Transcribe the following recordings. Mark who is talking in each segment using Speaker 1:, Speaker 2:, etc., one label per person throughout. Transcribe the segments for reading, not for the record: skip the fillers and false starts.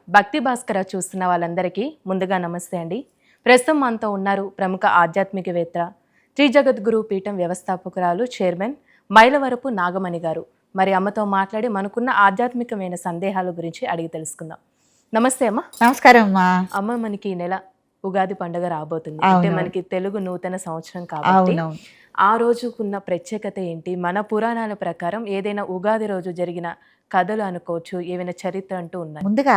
Speaker 1: భక్తి భాస్కర చూస్తున్న వాళ్ళందరికీ ముందుగా నమస్తే అండి. ప్రస్తుతం మనతో ఉన్నారు ప్రముఖ ఆధ్యాత్మికవేత్త, శ్రీ జగద్గురు పీఠం వ్యవస్థాపకురాలు, చైర్మన్ మైలవరపు నాగమణి గారు. మరి అమ్మతో మాట్లాడి మనకున్న ఆధ్యాత్మికమైన సందేహాల గురించి అడిగి తెలుసుకుందాం. నమస్తే అమ్మ.
Speaker 2: నమస్కారం అమ్మా.
Speaker 1: అమ్మ, మనకి ఈ నెల ఉగాది పండుగ రాబోతుంది. అంటే మనకి తెలుగు నూతన సంవత్సరం కాబట్టి ఆ రోజుకున్న ప్రత్యేకత ఏంటి? మన పురాణాల ప్రకారం ఏదైనా ఉగాది రోజు జరిగిన కథలు అనుకోవచ్చు, ఏమైనా చరిత్ర అంటూ ఉన్నాయి?
Speaker 2: ముందుగా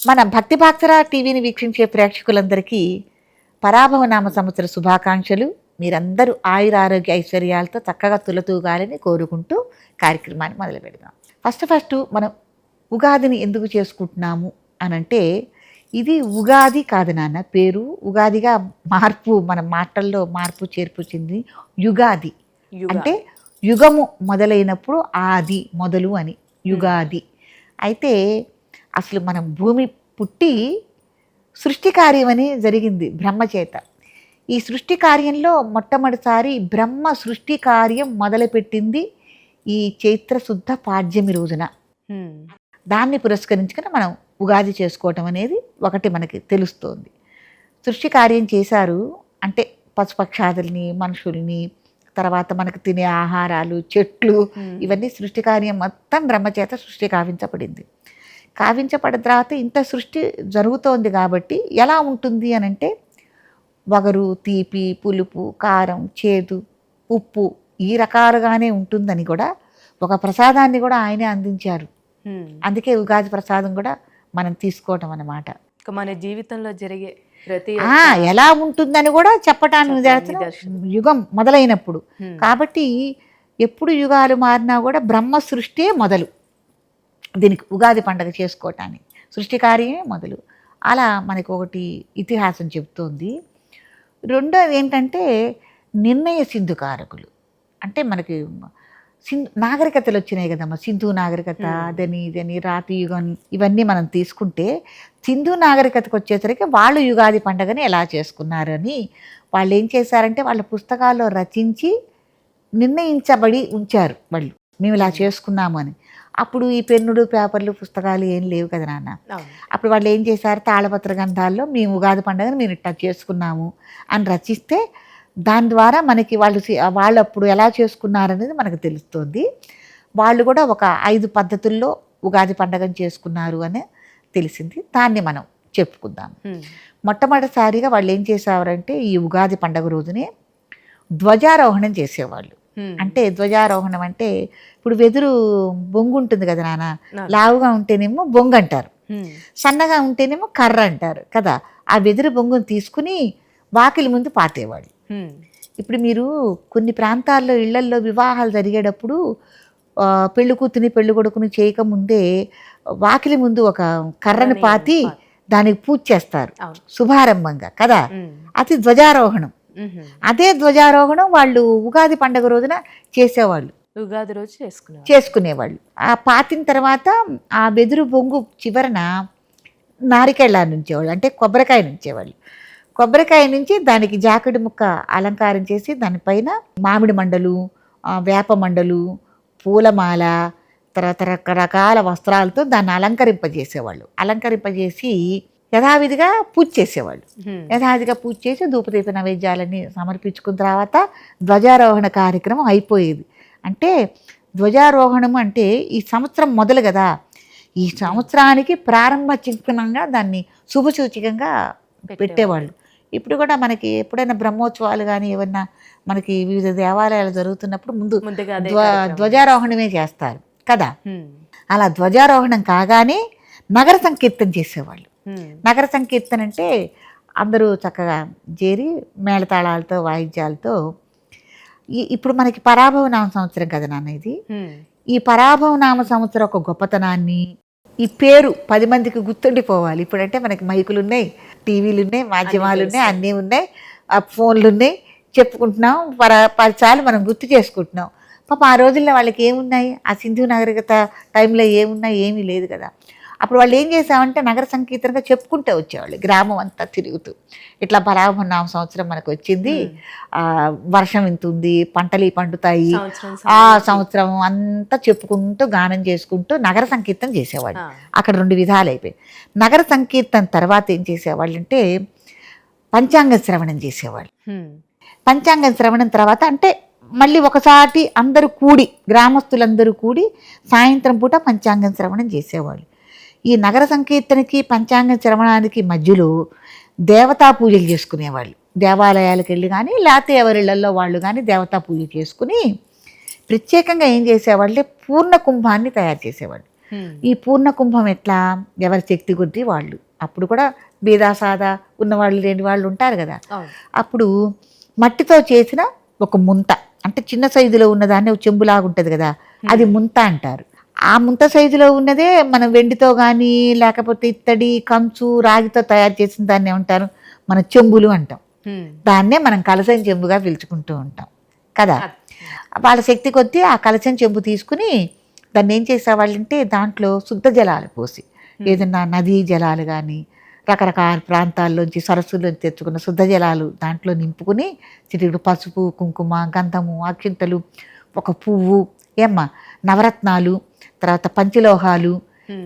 Speaker 2: మన భక్తి భాస్కర టీవీని వీక్షించే ప్రేక్షకులందరికీ పరాభవ నామ సంవత్సర శుభాకాంక్షలు. మీరందరూ ఆయుర ఆరోగ్య ఐశ్వర్యాలతో చక్కగా తులతూగాలని కోరుకుంటూ కార్యక్రమాన్ని మొదలు పెడదాం. ఫస్ట్ మనం ఉగాదిని ఎందుకు చేసుకుంటున్నాము అనంటే, ఇది ఉగాది కాదు నాన్న, పేరు ఉగాదిగా మార్పు, మన మాటల్లో మార్పు చేర్పు చెంది యుగాది. అంటే యుగము మొదలైనప్పుడు ఆది మొదలు అని యుగాది. అయితే అసలు మనం భూమి పుట్టి సృష్టి కార్యం అని జరిగింది బ్రహ్మ చేత. ఈ సృష్టి కార్యంలో మొట్టమొదటిసారి బ్రహ్మ సృష్టి కార్యం మొదలుపెట్టింది ఈ చైత్ర శుద్ధ పాడ్యమి రోజున. దాన్ని పురస్కరించుకుని మనం ఉగాది చేసుకోవటం అనేది ఒకటి మనకి తెలుస్తోంది. సృష్టి కార్యం చేశారు అంటే పశుపక్షాదుల్ని, మనుషుల్ని, తర్వాత మనకు తినే ఆహారాలు, చెట్లు, ఇవన్నీ సృష్టి కార్యం మొత్తం బ్రహ్మచేత సృష్టి కావించబడింది. కావించబడిన తర్వాత ఇంత సృష్టి జరుగుతోంది కాబట్టి ఎలా ఉంటుంది అని అంటే, వగరు, తీపి, పులుపు, కారం, చేదు, ఉప్పు ఈ రకాలుగానే ఉంటుందని కూడా ఒక ప్రసాదాన్ని కూడా ఆయనే అందించారు. అందుకే ఉగాది ప్రసాదం కూడా మనం తీసుకోవటం అన్నమాట.
Speaker 1: మన జీవితంలో జరిగే
Speaker 2: ఎలా ఉంటుందని కూడా చెప్పటానికి యుగం మొదలైనప్పుడు. కాబట్టి ఎప్పుడు యుగాలు మారినా కూడా బ్రహ్మ సృష్టి మొదలు, దీనికి ఉగాది పండుగ చేసుకోవటానికి సృష్టి కార్యమే మొదలు. అలా మనకు ఒకటి ఇతిహాసం చెప్తోంది. రెండోది ఏంటంటే నిర్ణయ సింధుకారకులు. అంటే మనకి నాగరికతలు వచ్చినాయి కదమ్మా, సింధు నాగరికత, ఇదని రాతి యుగం, ఇవన్నీ మనం తీసుకుంటే సింధు నాగరికతకు వచ్చేసరికి వాళ్ళు యుగాది పండుగని ఎలా చేసుకున్నారు అని వాళ్ళు ఏం చేశారంటే వాళ్ళ పుస్తకాల్లో రచించి నిర్ణయించబడి ఉంచారు వాళ్ళు, మేము ఇలా చేసుకున్నాము అని. అప్పుడు ఈ పెన్నుడు, పేపర్లు, పుస్తకాలు ఏం లేవు కదా నాన్న. అప్పుడు వాళ్ళు ఏం చేశారు, తాళపత్ర గ్రంథాల్లో మేము ఉగాది పండుగని మేము ఇట్లా చేసుకున్నాము అని రచిస్తే దాని ద్వారా మనకి వాళ్ళు అప్పుడు ఎలా చేసుకున్నారనేది మనకు తెలుస్తుంది. వాళ్ళు కూడా ఒక 5 పద్ధతుల్లో ఉగాది పండుగను చేసుకున్నారు అని తెలిసింది. దాన్ని మనం చెప్పుకుందాం. మొట్టమొదటిసారిగా వాళ్ళు ఏం చేసేవారంటే ఈ ఉగాది పండుగ రోజునే ధ్వజారోహణం చేసేవాళ్ళు. అంటే ధ్వజారోహణం అంటే ఇప్పుడు వెదురు బొంగు ఉంటుంది కదా నాన్న, లావుగా ఉంటేనేమో బొంగు అంటారు, సన్నగా ఉంటేనేమో కర్ర అంటారు కదా. ఆ వెదురు బొంగును తీసుకుని వాకిలి ముందు పాతేవాళ్ళు. ఇప్పుడు మీరు కొన్ని ప్రాంతాల్లో ఇళ్లల్లో వివాహాలు జరిగేటప్పుడు పెళ్లి కూతుని పెళ్లి కొడుకుని చేయకముందే వాకిలి ముందు ఒక కర్రను పాతి దానికి పూజ చేస్తారు శుభారంభంగా కదా. అది ధ్వజారోహణం. అదే ధ్వజారోహణం వాళ్ళు ఉగాది పండుగ రోజున చేసేవాళ్ళు,
Speaker 1: ఉగాది రోజు
Speaker 2: చేసుకునేవాళ్ళు. ఆ పాతిన తర్వాత ఆ వెదురు బొంగు చివరన నారికేళ్ళ నుంచేవాళ్ళు, అంటే కొబ్బరికాయ నుంచేవాళ్ళు. కొబ్బరికాయ నుంచి దానికి జాకెట్ ముక్క అలంకారం చేసి దానిపైన మామిడి మండలు, వేప మండలు, పూలమాల, తర్వాత రకరకాల వస్త్రాలతో దాన్ని అలంకరింపజేసేవాళ్ళు. అలంకరింపజేసి యథావిధిగా పూజ చేసేవాళ్ళు. యథావిధిగా పూజ చేసి ధూపదీప నైవేద్యాలన్నీ సమర్పించుకున్న తర్వాత ధ్వజారోహణ కార్యక్రమం అయిపోయేది. అంటే ధ్వజారోహణం అంటే ఈ సంవత్సరం మొదలు కదా, ఈ సంవత్సరానికి ప్రారంభ చిహ్నంగా దాన్ని శుభసూచకంగా పెట్టేవాళ్ళు. ఇప్పుడు కూడా మనకి ఎప్పుడైనా బ్రహ్మోత్సవాలు కానీ ఏమన్నా మనకి వివిధ దేవాలయాలు జరుగుతున్నప్పుడు ముందు ధ్వజారోహణమే చేస్తారు కదా. అలా ధ్వజారోహణం కాగానే నగర సంకీర్తన చేసేవాళ్ళు. నగర సంకీర్తన అంటే అందరూ చక్కగా చేరి మేళతాళాలతో, వాయిద్యాలతో. ఇప్పుడు మనకి పరాభవ నామ సంవత్సరం కదా నాన్న ఇది. ఈ పరాభవ నామ సంవత్సరం ఒక గొప్పతనాన్ని, ఈ పేరు 10 మందికి గుర్తుండిపోవాలి. ఇప్పుడంటే మనకి మైకులు ఉన్నాయి, టీవీలు ఉన్నాయి, మాధ్యమాలు ఉన్నాయి, అన్నీ ఉన్నాయి, ఫోన్లు ఉన్నాయి, చెప్పుకుంటున్నాం, 10 సార్లు మనం గుర్తు చేసుకుంటున్నాం. పాప ఆ రోజుల్లో వాళ్ళకి ఏమున్నాయి, ఆ సింధు నాగరికత టైంలో ఏమున్నాయి, ఏమీ లేదు కదా. అప్పుడు వాళ్ళు ఏం చేసామంటే నగర సంకీర్తనగా చెప్పుకుంటూ వచ్చేవాళ్ళు గ్రామం అంతా తిరుగుతూ, ఇట్లా పరాభన్నామ సంవత్సరం మనకు వచ్చింది, వర్షం ఇంత ఉంది, పంటలు పండుతాయి, ఆ సంవత్సరం అంతా చెప్పుకుంటూ గానం చేసుకుంటూ నగర సంకీర్తన చేసేవాళ్ళు. అక్కడ 2 విధాలు అయిపోయాయి. నగర సంకీర్తన తర్వాత ఏం చేసేవాళ్ళు అంటే పంచాంగ శ్రవణం చేసేవాళ్ళు. పంచాంగ శ్రవణం తర్వాత అంటే మళ్ళీ ఒకసారి అందరూ కూడి, గ్రామస్తులందరూ కూడి సాయంత్రం పూట పంచాంగం శ్రవణం చేసేవాళ్ళు. ఈ నగర సంకీర్తనకి పంచాంగ శ్రవణానికి మధ్యలో దేవతా పూజలు చేసుకునేవాళ్ళు. దేవాలయాలకు వెళ్ళి కానీ లేకపోతే ఎవరిళ్లలో వాళ్ళు కానీ దేవతా పూజ చేసుకుని ప్రత్యేకంగా ఏం చేసేవాళ్ళే పూర్ణ కుంభాన్ని తయారు చేసేవాళ్ళు. ఈ పూర్ణ కుంభం ఎట్లా, ఎవరి శక్తి కొద్దీ వాళ్ళు, అప్పుడు కూడా బీదాసాదా ఉన్నవాళ్ళు లేని వాళ్ళు ఉంటారు కదా, అప్పుడు మట్టితో చేసిన ఒక ముంత, అంటే చిన్న సైజులో ఉన్నదాన్ని ఒక చెంబులాగా ఉంటుంది కదా, అది ముంత అంటారు. ఆ ముంత సైజులో ఉన్నదే మనం వెండితో కానీ లేకపోతే ఇత్తడి, కంచు, రాగితో తయారు చేసిన దాన్ని ఏమంటారు, మన చెంబులు అంటాం. దాన్నే మనం కలసం చెంబుగా పిలుచుకుంటూ ఉంటాం కదా. వాళ్ళ శక్తి కొద్దీ ఆ కలసం చెంబు తీసుకుని దాన్ని ఏం చేసేవాళ్ళంటే దాంట్లో శుద్ధ జలాలు పోసి, ఏదన్నా నదీ జలాలు కానీ రకరకాల ప్రాంతాల్లోంచి సరస్సుల్లోంచి తెచ్చుకున్న శుద్ధ జలాలు దాంట్లో నింపుకుని చిటికెడు పసుపు, కుంకుమ, గంధము, అక్షింతలు, ఒక పువ్వు, నవరత్నాలు, తర్వాత పంచలోహాలు,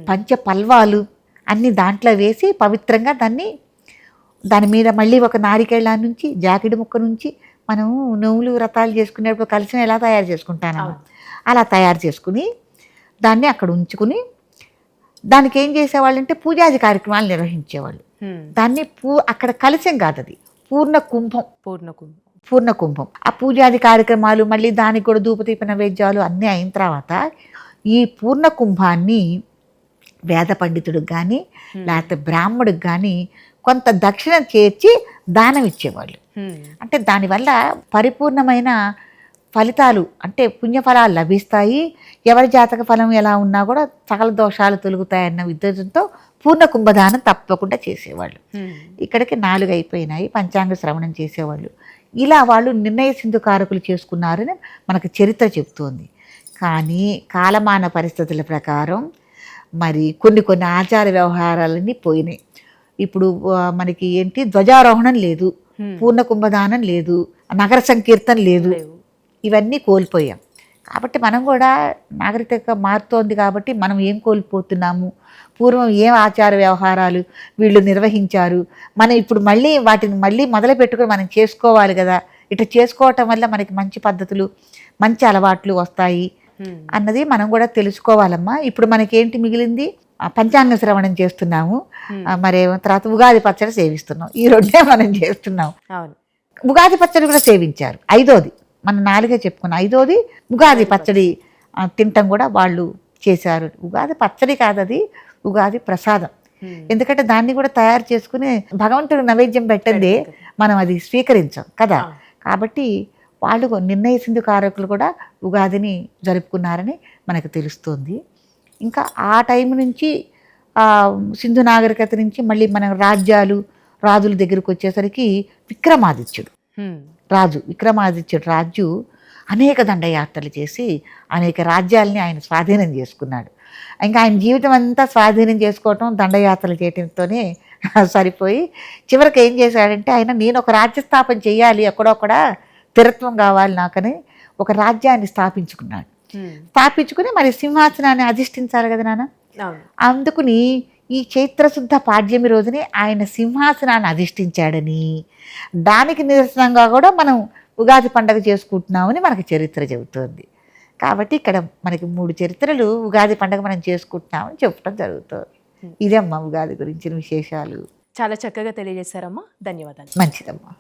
Speaker 2: పంచపల్వాలు అన్నీ దాంట్లో వేసి పవిత్రంగా దాని మీద మళ్ళీ ఒక నారికేళ్ళ నుంచి జాకెడు ముక్క నుంచి మనం నోములు వ్రతాలు చేసుకునేటప్పుడు కలిసి ఎలా తయారు చేసుకుంటాను అలా తయారు చేసుకుని దాన్ని అక్కడ ఉంచుకుని దానికి ఏం చేసేవాళ్ళు అంటే పూజాది కార్యక్రమాలు నిర్వహించేవాళ్ళు. దాన్ని అక్కడ కలశం కాదు, అది పూర్ణ కుంభం. ఆ పూజాది కార్యక్రమాలు మళ్ళీ దానికి కూడా ధూపదీప నైవేద్యాలు అన్నీ అయిన తర్వాత ఈ పూర్ణ కుంభాన్ని వేద పండితుడికి కానీ లేకపోతే బ్రాహ్మడికి కానీ కొంత దక్షిణ చేర్చి దానం ఇచ్చేవాళ్ళు. అంటే దానివల్ల పరిపూర్ణమైన ఫలితాలు అంటే పుణ్యఫలాలు లభిస్తాయి, ఎవరి జాతక ఫలం ఎలా ఉన్నా కూడా సకల దోషాలు తొలుగుతాయన్న ఉద్దేశంతో పూర్ణ కుంభదానం తప్పకుండా చేసేవాళ్ళు. ఇక్కడికి 4 అయిపోయినాయి. పంచాంగ శ్రవణం చేసేవాళ్ళు. ఇలా వాళ్ళు నిర్ణయ సింధుకారకులు చేసుకున్నారని మనకు చరిత్ర చెబుతోంది. కానీ కాలమాన పరిస్థితుల ప్రకారం మరి కొన్ని ఆచార వ్యవహారాలన్నీ పోయినాయి. ఇప్పుడు మనకి ఏంటి, ధ్వజారోహణం లేదు, పూర్ణ కుంభదానం లేదు, నగర సంకీర్తన లేదు, ఇవన్నీ కోల్పోయాం. కాబట్టి మనం కూడా నాగరికత మారుతోంది కాబట్టి మనం ఏం కోల్పోతున్నాము, పూర్వం ఏం ఆచార వ్యవహారాలు వీళ్ళు నిర్వహించారు, మనం ఇప్పుడు వాటిని మళ్ళీ మొదలు పెట్టుకుని మనం చేసుకోవాలి కదా. ఇట్లా చేసుకోవటం వల్ల మనకి మంచి పద్ధతులు, మంచి అలవాట్లు వస్తాయి అన్నది మనం కూడా తెలుసుకోవాలమ్మా. ఇప్పుడు మనకేంటి మిగిలింది, పంచాంగ శ్రవణం చేస్తున్నాము, మరి తర్వాత ఉగాది పచ్చడి సేవిస్తున్నాం. ఈ 2 మనం చేస్తున్నాం. ఉగాది పచ్చడి కూడా సేవించారు. 5వది మనం 4 చెప్పుకున్నాం. 5వది ఉగాది పచ్చడి తినటం కూడా వాళ్ళు చేశారు. ఉగాది పచ్చడి కాదు, అది ఉగాది ప్రసాదం. ఎందుకంటే దాన్ని కూడా తయారు చేసుకుని భగవంతుడు నైవేద్యం పెట్టందే మనం అది స్వీకరించాం కదా. కాబట్టి వాళ్ళు నిర్ణయ సింధుకారకులు కూడా ఉగాదిని జరుపుకున్నారని మనకు తెలుస్తుంది. ఇంకా ఆ టైం నుంచి సింధు నాగరికత నుంచి మళ్ళీ మన రాజుల దగ్గరికి వచ్చేసరికి విక్రమాదిత్యుడు రాజు అనేక దండయాత్రలు చేసి అనేక రాజ్యాలని ఆయన స్వాధీనం చేసుకున్నాడు. ఇంకా ఆయన జీవితం అంతా స్వాధీనం చేసుకోవటం, దండయాత్రలు చేయటంతోనే సరిపోయి చివరికి ఏం చేశాడంటే ఆయన, నేను ఒక రాజ్య స్థాపన చేయాలి, ఎక్కడొక్కడ స్థిరత్వం కావాలి నాకని ఒక రాజ్యాన్ని స్థాపించుకుని మరి సింహాసనాన్ని అధిష్ఠించాలి కదా నాన్న. అందుకుని ఈ చైత్రశుద్ధ పాడ్యమి రోజునే ఆయన సింహాసనాన్ని అధిష్ఠించాడని, దానికి నిదర్శనంగా కూడా మనం ఉగాది పండుగ చేసుకుంటున్నామని మనకి చరిత్ర చెబుతోంది. కాబట్టి ఇక్కడ మనకి 3 చరిత్రలు ఉగాది పండుగ మనం చేసుకుంటున్నామని చెప్పడం జరుగుతుంది. ఇదే అమ్మ ఉగాది గురించిన విశేషాలు.
Speaker 1: చాలా చక్కగా తెలియజేశారమ్మా, ధన్యవాదాలు.
Speaker 2: మంచిదమ్మా.